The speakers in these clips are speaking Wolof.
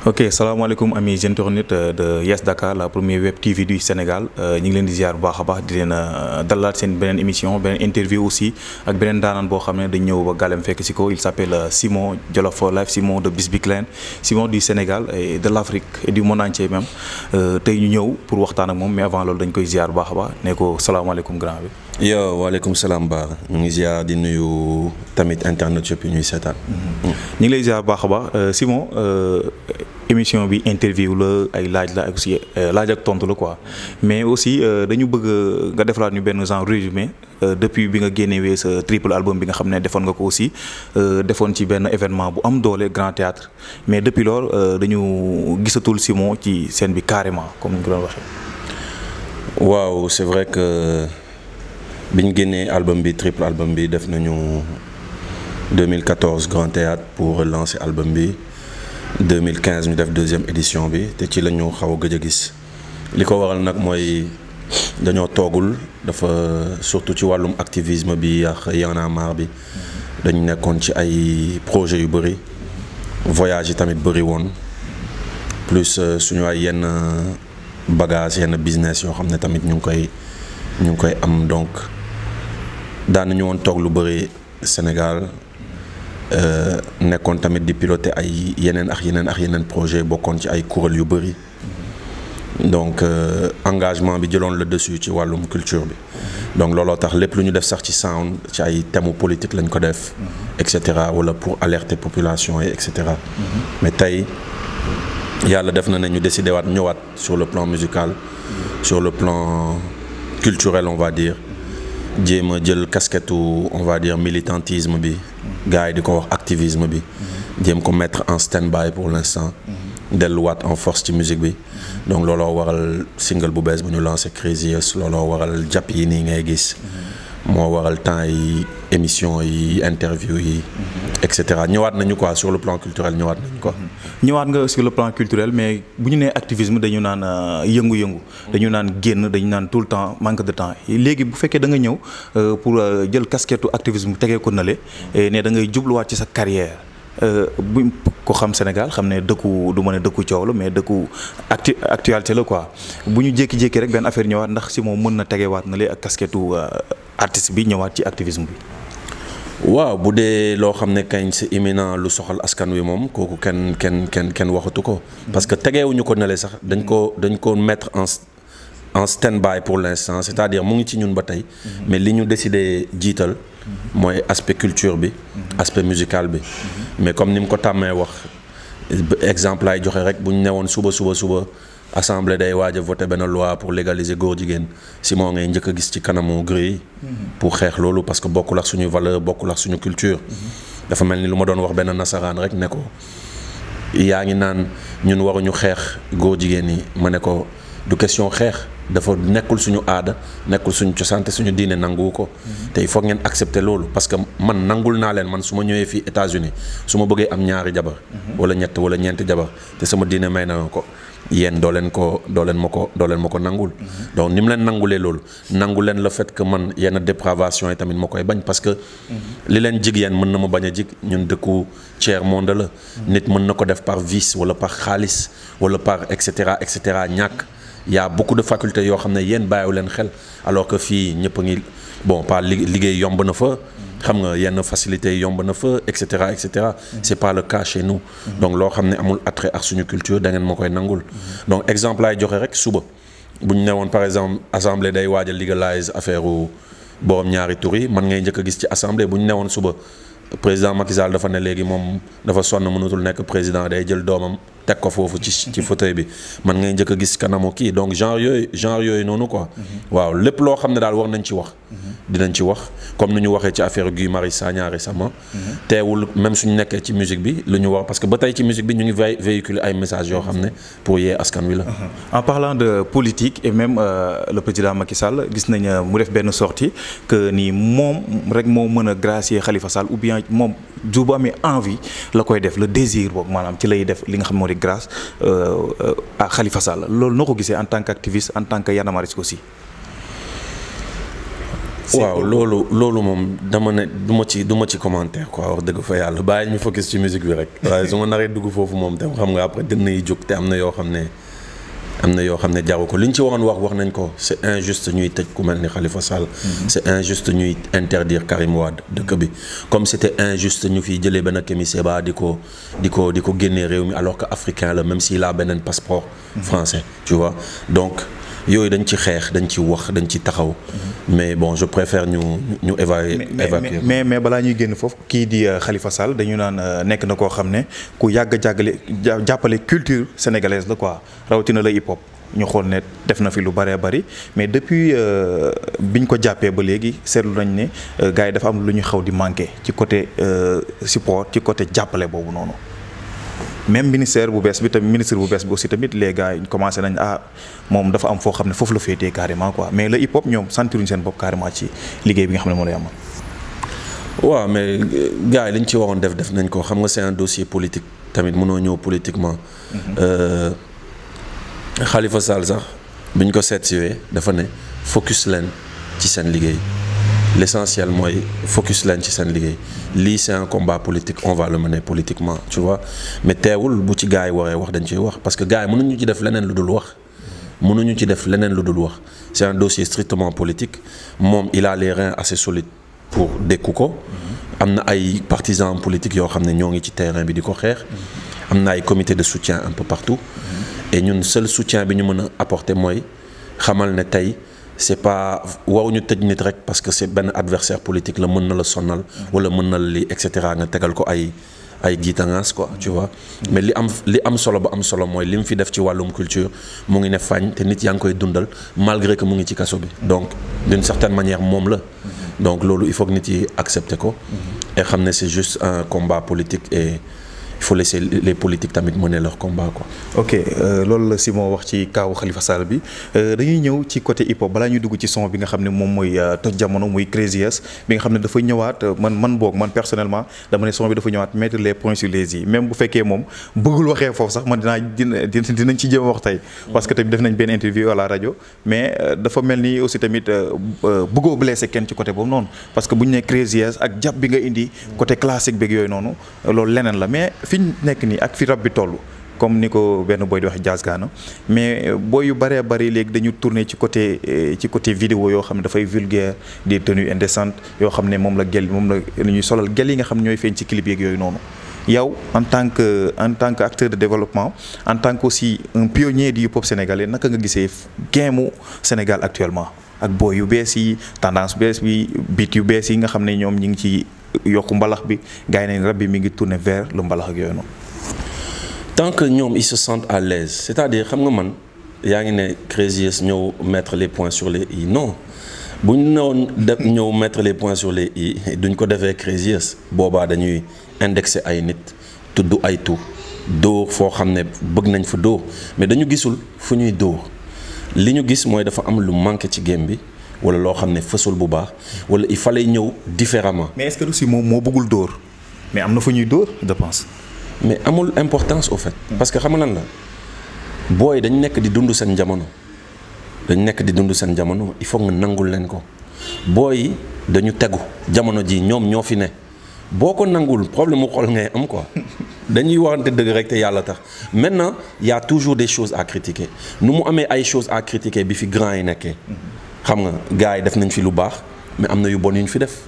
ok salaamaaleykum amis internautes de Yes Dakar la première web TV du Sénégal ñu ngi leen di ziar bu baax a baax di leen dalalaat seen beneen émission beneen interview aussi ak beneen daanaan boo xam ne dañ ñëw ba Galem fekk si ko il s'appelle Simon Jolof Life, Simon de Bis Bi Clan, Simon du Sénégal et de l'Afrique et du monde entier même tey ñu ñëw pour waxtaan ak moom mais avant loolu dañ koy ziar bu baax a baax ne ko salaamaaleykum grand bi. Yo, waaleykum salaam Ba ñu ngi ziar di nuyu tamit internet yëpp ñuy seetaan. ñu ngi lay ziar bu baax a baax Simon émission bi interview la ay laaj la ak aussi laaj ak tontu la quoi mais aussi dañu bëgg nga defalaat ñu benn genre résumé depuis bi nga génnewee sa triple album bi nga xam ne defoon nga ko aussi defoon ci benn événement bu am doole Grand Théâtre mais depuis loolu dañu gisatul Simon ci scène bi carrément comme ni ñu ko doon waxee. waaw c'est vrai que biñ génnee album bi triple album bi def nañu 2014 Grand Théâtre pour relancer album bi 2015 ñu def deuxième édition bi te ci la ñu xaw a gëj a gis li ko waral nag mooy dañoo toogul dafa surtout ci wàllum activisme bi ak Y'en a marre bi dañu nekkoon ci ay projets yu bëri voyage yi tamit bëri woon plus suñu ay yenn bagage yenn business yoo xam ne tamit ñu ngi koy am donc daan nañu woon toog lu bëri Sénégal nekkoon tamit di piloter ay yeneen projet bokkoon ci ay kuréel yu bëri donc engagement bi jëloon le dessus ci wàllum culture bi donc looloo tax lépp lu ñu def sax ci sound ci ay thèmes politique lañ ko def et cetera wala pour alerter population yi et cetera mais tey yàlla def na ne ñu décidé waat ñëwaat sur le plan musical sur le plan culturel on va dire jéem a jël casquette on va dire militantisme bi gars yi di ko wax activisme bi jéem ko mettre en stand-by pour l'instant delluwaat en force ci musique bi donc looloo waral single bu bees bu ñu lancé Craziest looloo waral jàpp yi nii ngay gis moo waral temps yi émission yi interview yi et cetera ñëwaat nañu quoi sur le plan culturel ñëwaat nañu quoi. ñëwaat nga sur le plan culturel mais bu ñu nee activisme dañu naan yëngu-yëngu dañu naan génn dañu naan tout le temps manque de temps léegi bu fekkee da nga ñëw pour jël casquette activisme tegee ko nale ne da ngay jubluwaat ci sa carrière bu ko xam Sénégal xam ne dëkku du ma ne dëkku coow la mais dëkku actualité la quoi bu ñu jékki-jékki rek benn affaire ñëwaat ndax si moom mën na tegewaat na le ak casquette artiste bi ñëwaat ci activisme bi. waaw bu dee loo xam ne kañ c'est imminent lu soxal askan wi moom kooku kenn waxatu ko parce que tegeewuñu ko nele sax dañ ko mettre en stand-by pour l'instant c'est-à-dire mu ngi ci ñun ba tey mais li ñu décidé jiital mooy aspect culture bi aspect musical bi mais comme ni mu ko tàmmee wax exemple ay joxe rek bu ñu newoon suba assemblée day waaj a voté benn loi pour légaliser góor jigéen Simon ngay njëkk a gis ci kanamu grille pour xeex loolu parce que bokkul ak suñu valeur bokkul ak suñu culture dafa mel ni lu ma doon wax benn nasaraan rek ne ko yaa ngi naan ñun waruñu xeex góor jigéen yi ma ne ko du question xeex dafa nekkul suñu aada nekkul suñu cosaan te suñu diine nangu ko te il faut ngeen accepter loolu parce que man nangul naa leen man su ma ñëwee fii États-Unis su ma bëggee am ñaari jabar wala ñett wala ñeenti jabar te sama diine may na ko yéen doo leen ma ko nangul donc ni mu leen nangulee loolu nangu leen le fait que man yenn dépravation yi tamit ma koy bañ parce que li leen jig yéen mën na ma bañ a jig ñun dëkku tiers monde la nit mën na ko def par vice wala par xaalis wala par et cetera ñàkk y a beaucoup de facultés yoo xam ne yéen bàyyiwu leen xel alors que fii ñëpp a ngi bon pas liggéey yomb na fa xam nga yenn facilité yomb na fa et cetera c'est pas le cas chez nous donc loo xam ne amul attrait ak suñu culture da ngeen ma koy nangul donc exemple laay joxe rek suba bu ñu newoon par exemple assemblée day waaj a légaliser affaire borom ñaari tur yi man ngay njëkk a gis ci assemblée bu ñu newoon suba président Macky Sall dafa ne léegi moom dafa sonn mënatul nekk président day jël doomam teg ko foofu ci fauteuil bi man ngay njëkk a gis kanamu kii donc genre yooyu noonu quoi waaw lépp loo xam ne daal war nañ ci wax dinañ ci wax comme ni ñu waxee ci affaire Guy Marius Sagna récemment teewul même suñu nekkee ci musique bi lu ñu wax parce que ba tey ci musique bi ñu ngi véhiculer ay messages yoo xam ne pour yee askan wi la. En parlant de politique et même le président Macky Sall gis nañ mu def benn sortie que ni moom rek moo mën a gracier Khalifa Sall ou bien moom jour bu amee envie la koy def le désir boobu maanaam ci lay def li nga xam moo di grâce à Khalifa Sall loolu noo ko gisee en tant qu'activiste en tant que Y'en a marre aussi. waaw loolu moom dama ne du ma ci commentaire quoi wax dëgg fa yàlla bàyyi ñu focus ci musique bi rek waaye su ma naree dugg foofu moom tam xam nga après dënn yi jóg te am na yoo xam ne jaru ko li ñu ci waroon wax nañ ko c'est injuste ñuy tëj ku mel ni Khalifa Sall. C'est injuste ñuy interdire Karim Wade dëkk bi comme c'était injuste ñu fiy jëlee benn Kémi Séba di ko génnee réew mi alors que africain la même s'il a beneen passeport français tu vois donc yooyu dañ ci xeex dañ ci wax dañ ci taxaw mais bon je préfère ñu évacuer mais balaa ñuy génn foofu kii di Khalifa Sall dañu naan nekk na koo xam ne ku yàgg jàppale culture sénégalaise la quoi rawatina la hip hop ñu xool ne def na fi lu bëree bëri mais depuis biñ ko jàppee ba léegi seetlu nañ ne gars yi dafa am lu ñu xaw di manqué ci côté support ci côté jàppale boobu noonu même ministre bu bees bi aussi tamit les gars yi commencé nañ moom dafa am foo xam ne foofu la féetee carrément quoi mais le hip hop ñoom sentiruñ seen bopp carrément ci liggéey bi nga xam ne moo lay amal. waaw mais gars yi li ñu ci waroon def nañ ko xam nga c'est un dossier politique tamit mënoo ñëw politiquement. Khalifa Sall sax bi ñu ko seet siwee dafa ne focus leen ci seen liggéey l'essentiel mooy focus leen ci seen liggéey lii c'est un combat politique on va le mener politiquement tu vois mais teewul bu ci gars yi waree wax dañ ciy wax parce que gars yi mënuñu ci def leneen lu dul wax c'est un dossier strictement politique moom il a les reins assez solides pour dékku ko am na ay partisans politiques yoo xam ne ñoo ngi ci terrain bi di ko xeex am na ay comité de soutien un peu partout et ñun seul soutien bi ñu mën a apporter mooy xamal ne tey c'est pas waruñu tëj nit rek parce que c'est benn adversaire politique la mën na la sonnal wala mën na la lii et cetera nga tegal ko ay giitangaas quoi tu vois mais li am solo ba am solo mooy li mu fi def ci wàllum culture mu ngi ne fañ te nit yaa ngi koy dundal malgré que mu ngi ci kaso bi donc d'une certaine manière moom la donc loolu il faut que nit yi accepter ko et xam ne c'est juste un combat politique et il faut laisser les politiques tamit mener leur combat quoi. ok loolu la Simon wax ci kaawu Khalifa Sall bi dañuy ñëw ci côté hip hop balaa ñuy dugg ci son bi nga xam ne moom mooy toj jamono muy Craziest bi nga xam ne dafa ñëwaat man personnellement dama ne son bi dafa ñëwaat mettre les points sur les i même bu fekkee moom bëggul waxee foofu sax man dinañ ci jéem a wax tey. parce que tamit def nañ benn interview à la rajo mais dafa mel ni aussi tamit bëggoo blessé kenn ci côté boobu noonu parce que bu ñu nee Craziest ak jàpp bi nga indi côté classique beeg yooyu noonu loolu leneen la mais. fi ñu nekk nii ak fi rab bi toll comme ni ko benn boy di wax Jazz Gana mais boy yu bëree bëri léegi dañu tourner ci côté vidéo yoo xam ne dafay vulgaire des tenues indécentes yoo xam ne moom la ñuy solal gel yi nga xam ne ñooy feeñ ci clip yeeg yooyu noonu yow en tant que acteur de développement en tant que aussi un pionnier du hip-hop sénégalais naka nga gisee game Sénégal actuellement ak boy yu bees yi tendance bees bi beat yu bees yi nga xam ne ñoom ñi ngi ci yokku mbalax bi gars yi nañ rab bi mi ngi tourner vers le mbalax ak yooyu noonu. tant que ñoom ils se sentent à l'aise c'est-à-dire xam nga man yaa ngi ne Craziest ñëw mettre les points sur les i non bu ñu newoon ñëw mettre les points sur les i duñ ko defee Craziest boobaa dañuy indexer ay nit tudd ay tur dóor foo xam ne bëgg nañ fa dóor mais dañu gisul fu ñuy dóor li ñu gis mooy dafa am lu manqué ci game bi. wala loo xam ne fësul bu baax wala il fallait ñëw différemment. mais est-ce que aussi moom moo bëggul dóor mais am na fu ñuy dóor je pense. mais amul importance au fait. parce que xam nga lan la booy dañ nekk di dund seen jamono il faut nga nangul leen ko booy dañu tegu jamono ji ñoom ñoo fi ne boo ko nangul problème mu xol ngay am quoi dañuy waxante dëgg rek te yàlla tax maintenant y a toujours des choses à critiquer nu mu amee ay choses à critiquer bi fi grand yi nekkee. xam nga gars yi def nañ fi lu baax mais am na yu bon yu ñu fi def.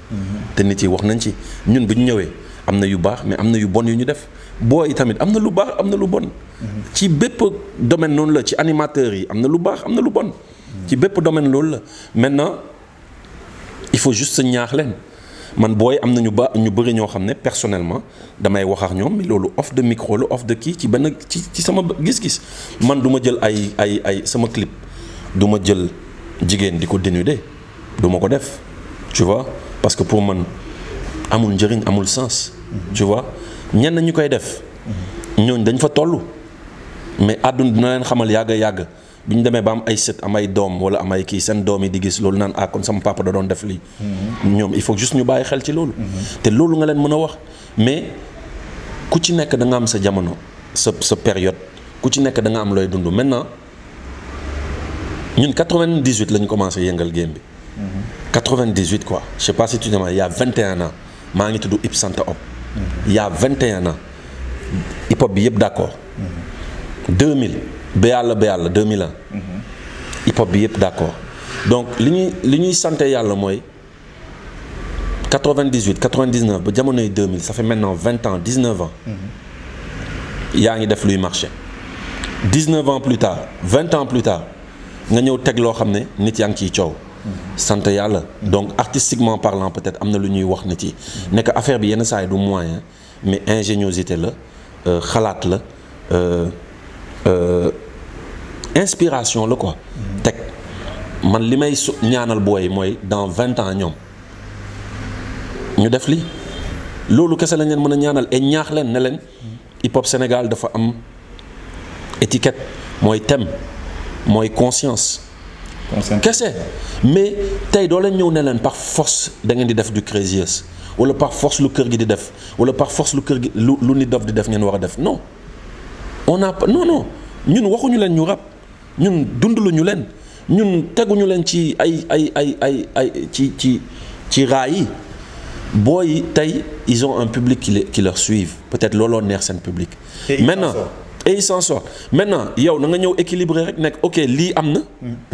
te nit yi wax nañ ci ñun bu ñu ñëwee am na yu baax mais am na yu bon yu ñu def booy yi tamit am na lu baax am na lu bon. ci bépp domaine noonu la ci animateurs yi am na lu baax am na lu bon. ci bépp domaine loolu la maintenant il faut juste se ñaax leen man booy am na ñu bëri ñoo xam ne personnellement damay wax ak ñoom mais loolu off de micro la off de kii ci benn ci sama gis-gis man du ma jël ay sama clip du ma jël. jigéen di ko dénuder du ma ko def tu vois parce que pour man amul njëriñ amul sens tu vois ñenn ñu koy def ñooñ dañ fa toll mais àdduna dina leen xamal yàgg bi ñu demee ba am ay sët am ay doom wala am ay kii seen doom yi di gis loolu naan kon sama papa da doon def lii ñoom il faut juste ñu bàyyi xel ci loolu te loolu nga leen mën a wax mais ku ci nekk da nga am sa jamono sa période ku ci nekk da nga am looy dund maintenant ñun 98 lañu commencé yëngal game bi 98 quoi je sais pas si tu te demandes il y a 21 ans maa ngi tudd Ip Santa Op. il y a 21 ans hip hop bi yëpp d'accord. 2000 ba yàlla 2001. hip hop bi yëpp d'accord donc li ñuy sant yàlla mooy 98 99 ba jamonoy 2000 ça fait maintenant 20 ans 19 ans. yaa ngi def luy marché 19 ans plus tard 20 ans plus tard nga ñëw teg loo xam ne nit yaa ngi ciy coow. sant yàlla donc artistiquement parlant peut-être am na lu ñuy wax nit yi. nekk affaire bi yenn saa yi du moyen mais ingéniosité la xalaat la inspiration la quoi. teg man li may ñaanal booy mooy dans 20 ans ñoom ñu def lii loolu kese lañ leen mën a ñaanal et ñaax leen ne leen hip hop Sénégal dafa am étiquette mooy thème mooy conscience. kese mais tey doo leen ñëw ne leen par force da ngeen di def du craziest wala par force lu kër gi di def wala par force lu kër gi lu nit dof di def ngeen war a def non on a non ñun waxuñu leen ñu rap ñun dundluñu leen ñun teguñu leen ci ay ci raay yi booy yi tey ils ont un public qui leur suivent peut-être looloo neex seen public. maintenant et ils s'en sortent maintenant yow na nga ñëw équilibré rek nekk ok lii am na.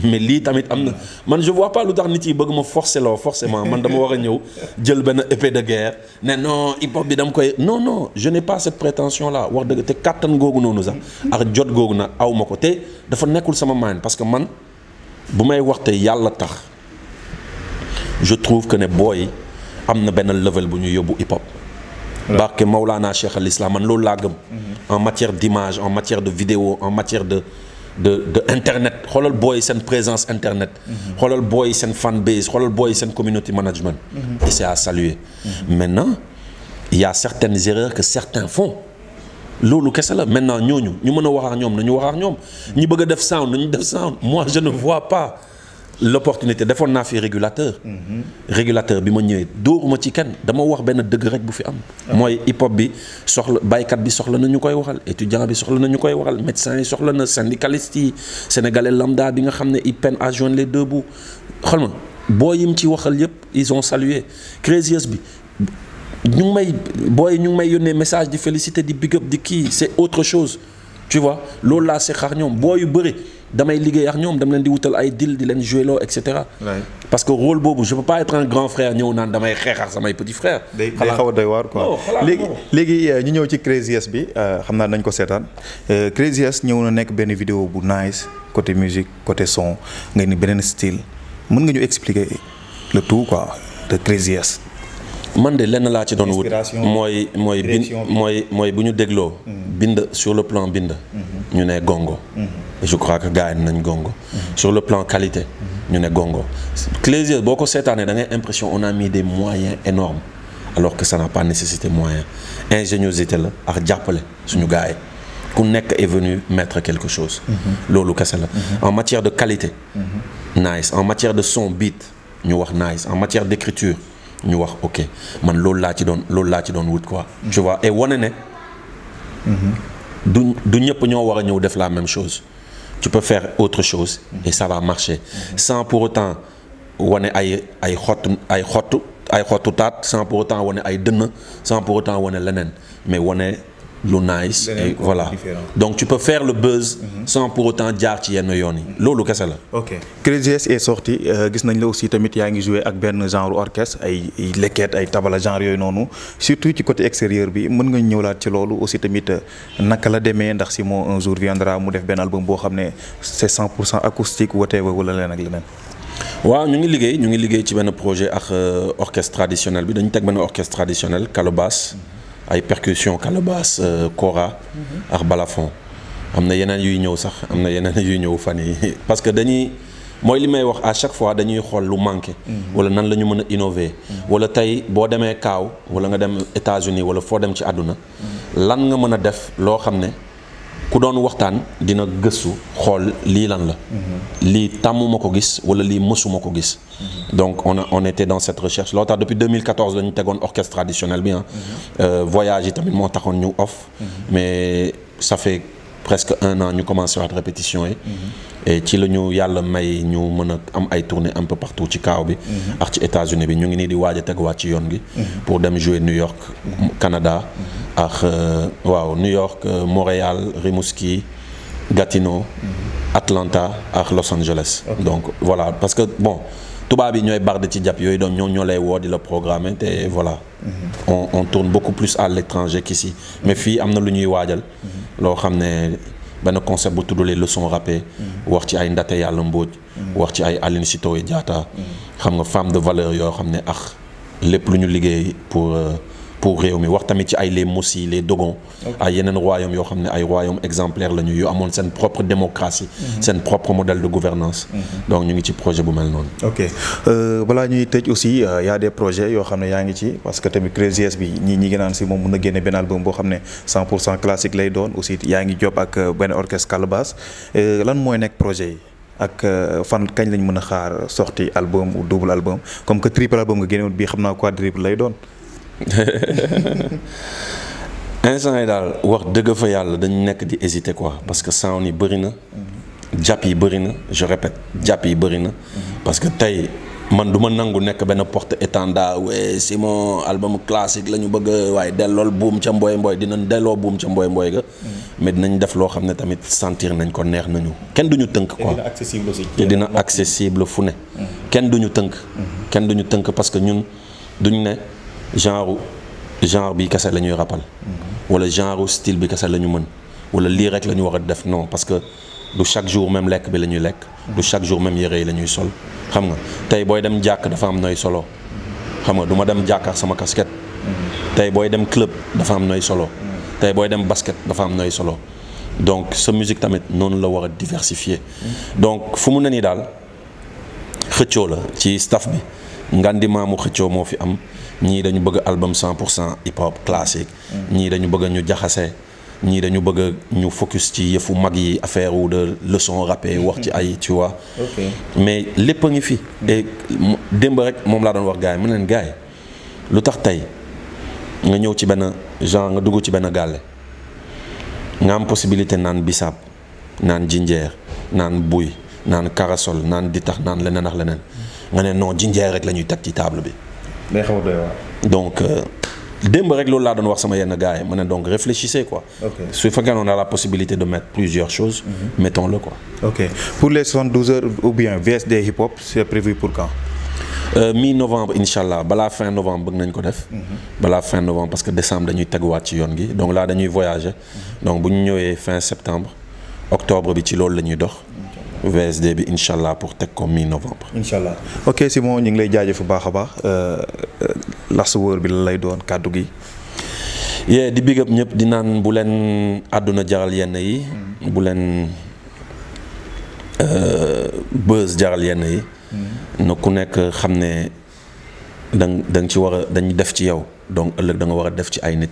mais lii tamit am na man je vois pas lu tax nit yi bëgg ma forcer loo forcément man dama war a ñëw jël benn épée de guerre ne non hip hop bi dama koy non je n'ai pas cette prétention là wax dëgg te kàttan googu noonu sax ak jot googu nag aw ma ko te dafa nekkul sama mind parce que man bu may wax te yàlla tax je trouve que ne booy am na benn level bu ñu yóbbu hip hop. barke Maulana Cheikh al Islam man loolu laa gëm. en matière d'image en matière de vidéo en matière de internet xoolal booy seen présence internet. xoolal booy seen fan base xoolal booy seen community management. et c'est à saluer. maintenant il y a certaines erreurs que certains font loolu kese la maintenant ñooñu ñu mën a wax ak ñoom nañu wax ak ñoom ñi bëgg a def sound nañu def sound moi je ne vois pas. l'opportunité defoon naa fi régulateur bi ma ñëwee dóoruma ci kenn dama wax benn dëgg rek bu fi am mooy hip hop bi soxla baykat bi soxla na ñu koy waxal étudiant bi soxla na ñu koy waxal médecin yi soxla na syndicaliste yi sénégalais lambda bi nga xam ne il peine à joindre les deux bouts xool ma boo yim ci waxal yëpp ils ont salué craziest bi ñu ngi may booy ñu ngi may yónnee message di féliciter di big up di kii c'est autre chose tu vois loolu laa see xaar ñoom boo yu bëri damay liggéey ak ñoom dama leen di wutal ay deal di leen jouer loo et cetera. parce que rôle boobu je peux pas être un grand frère ñëw naan damay xeex ak samay petit frère. day xaw a doy waar quoi. léegi ñu ñëw ci craziest bi xam naa nañ ko seetaan craziest ñëw na nekk benn vidéo bu nice côté musique côté son nga ni beneen style mën nga ñu expliquer le tout quoi de craziest. man de lenn laa ci doon wut mooy bu ñu dégloo. bind sur le plan bind. ñu ne gongo. je crois que gars yi nañ gongo. sur le plan qualité. ñu ne gongo. Craziest boo ko seetaanee da ngay impression on a mis des moyens énormes alors que ça n'a pas nécessité moyen ingéniosité la ak jàppale suñu gars yi ku nekk est venu mettre quelque chose. loolu kese la. en matière de qualité. nice en matière de son beat ñu wax nice en matière d'écriture ñu wax ok man loolu laa ci doon wut quoi. tu vois et wane ne. du ñëpp ñoo war a ñëw def la même chose tu peux faire autre chose et ça va marcher sans pour autant wane ay xottu taat sans pour autant wane ay dënn sans pour autant wane leneen mais wane lu nice et voilà donc tu peux faire le buzz sans pour autant jaar ci yenn yoon yi loolu kese la. ok Craziest est sorti gis nañ la aussi tamit yaa ngi joué ak benn genre orchestre ay lekket ay tabala genre yooyu noonu surtout ci côté extérieur bi mën nga ñëwlaat ci loolu aussi tamit naka la demee ndax si moo un jour viendra mu def benn album boo xam ne c'est 100% acoustique whatever wala leneen ak leneen. waaw ñu ngi liggéey ci benn projet ak orchestre traditionnel bi dañu teg benn orchestre traditionnel calebasse ay percussion calebasse kora ak balafon am na yeneen yuy ñëw sax am na yeneen yuy ñëw fan yi parce que dañuy mooy li may wax à chaque fois dañuy xool lu manqué wala nan la ñu mën a innover wala tey boo demee Kaaw wala nga dem États-Unis wala foo dem ci àdduna lan nga mën a def loo xam ne ku doon waxtaan dina gëstu xool lii lan la lii tàmmuma ko gis wala lii mësuma ko gis donc on était dans cette recherche loo tax depuis 2014 la ñu tegoon orchestre traditionnel bi voyage yi tamit moo taxoon ñu off mais ça fait presque 1 an ñu commencé waat répétition yi. et ci la ñu yàlla may ñu mën a am ay tournées un peu partout ci kaaw bi. ak ci États-Unis bi ñu ngi nii di waaj a teguwaat ci yoon gi. pour dem jouer New York Canada. ak waaw New York Montréal Rimouski Gatineau. Atlanta ak Los Angeles. donc voilà parce que bon. tubaab yi ñooy barde ci jàpp yooyu donc ñoo lay woo di la programmer te voilà. on tourne beaucoup plus à l'étranger qu'ici mais fii am na lu ñuy waajal. loo xam ne benn concept bu tudd les leçons rappées. wax ci ay Ndate Yàlla Mbodj. wax ci ay Aline Sitoé Diatta. xam nga femme de valeur yoo xam ne ak lépp lu ñu liggéey pour réew mi wax tamit ci ay les Mossi les Dogon. ay yeneen royaume yoo xam ne ay royaume exemplaire la ñu yu amoon seen propre démocratie. seen propre modèle de gouvernance donc ñu ngi ci projet bu mel noonu. ok balaa ñuy tëj aussi y a des projets yoo xam ne yaa ngi ci parce que tamit Crazy S bi ñi ngi naan si moom mën na génne benn album boo xam ne 100% classique lay doon aussi yaa ngi job ak benn orchestre Calebasse lan mooy nekk projet yi ak fan kañ lañ mën a xaar sorti album ou double album comme que triple album nga génnewoon bii xam naa quadruple lay doon. instant yi daal wax dëgg fa yàlla dañu nekk di hésiter quoi parce que sound yi bëri na. jàpp yi bëri na je répète jàpp yi bëri na. parce que tey man du ma nangu nekk benn porte-étendard waaye Simon album classique la ñu bëgg waaye dellool buum ca mboy mboy dinañ delloo buum ca mboy mboy ga. mais dinañ def loo xam ne tamit sentir nañ ko neex nañu kenn duñu tënk quoi. te dina accessible fu ne. kenn duñu tënk. kenn duñu tënk parce que ñun duñu ne. genre bi kese la ñuy rappal wala genre style bi kese la ñu mën wala lii rek la ñu war a def non parce que du chaque jour même lekk bi la ñuy lekk du chaque jour même yére yi la ñuy sol xam nga tey booy dem jàkk dafa am nooy solo xam nga du ma dem jàkk ak sama casquette tey booy dem club dafa am nooy solo tey booy dem basket dafa am nooy solo donc sa musique tamit noonu la war a diversifier donc fu mu ne nii daal xëccoo la ci staff bi ngandimaamu xëccoo moo fi am ñii dañu bëgg album 100% hip hop classique ñii dañu bëgg ñu jaxase ñii dañu bëgg ñu focus ci yëfu mag yi affaire ou de leçon rappée wax ci ay tu vois. mais lépp a ngi fi. et démb rek moom laa doon wax gars yi mu leen gars yi lu tax tey nga ñëw ci benn genre nga dugg ci benn gàlle nga am possibilité naan bisaab naan jinjeer naan buy naan karasol naan ditax naan leneen ak leneen nga ne non jinjeer rek la ñuy teg ci table bi. day xaw a doy waar. donc démb rek loolu laa doon wax sama yenn gars yi ma ne donc réfléchissez quoi. su fekkee on a la possibilité de mettre plusieurs choses. mettons-le quoi. ok pour les 72 heures ou bien VSD hip hop c'est prévu pour quand. mi-novembre incha allah balaa fin novembre bëgg nañ ko def. balaa fin novembre parce que décembre dañuy teguwaat ci yoon gi donc là dañuy voyager. donc bu ñu ñëwee fin septembre octobre bi ci loolu la ñuy dox. VSD bi incha allah pour teg ko mi-novembre. incha allah ok Simon ñu ngi lay jaajëf bu baax a baax last word bi la lay doon kàddu gi. yee di big up ñëpp di naan bu leen àdduna jaral yenn yi. bu leen buzz jaral yenn yi. na ku nekk xam ne da nga ci war a dañ def ci yow donc ëllëg da nga war a def ci ay nit.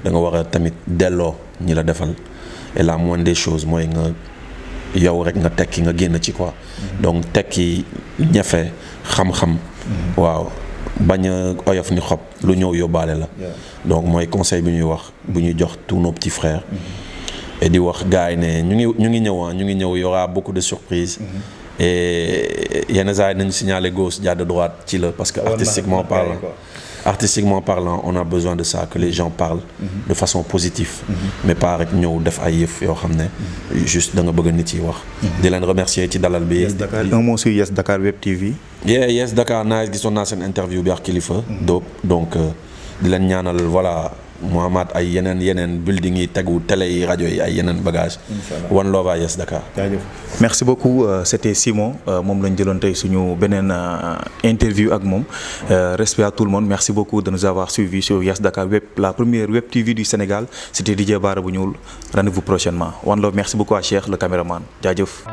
da nga war a tamit delloo ñi la defal et la moindre des choses mooy nga. yow rek nga tekki nga génn ci quoi. donc tekki ñafe xam-xam. waaw bañ a oyof ni xob lu ñëw yóbbaale la. donc mooy conseil bi ñuy wax bu ñuy jox tous nos petits frères. et di wax gars yi ne ñu ngi ñëw y aura beaucoup de surprises. et yenn saa yi nañu signaler gauche jaar droite ci la parce que artistiquement parlant on a besoin de ça que les gens parlent de façon positive mais pas rek ñëw def ay yëf yoo xam ne juste da nga bëgg nit yi wax di leen remercier ci dalal bi un mot sur Yes Dakar Web TV Yes Dakar nice gisoon naa seen interview bi ak kilifa dóob donc di leen ñaanal voilà mu amaat ay yeneen building yi tegu télé yi rajo yi ay yeneen bagage one love à Yes Dakar. merci beaucoup c'était Simon moom lañ jëloon tey suñu beneen interview ak moom respect à tout le monde merci beaucoup de nous avoir suivis sur Yes Dakar Web la première web TV du Sénégal c'était DJ Bara bu ñuul rendez-vous prochainement one love merci beaucoup à Cheikh le caméraman jaajëf.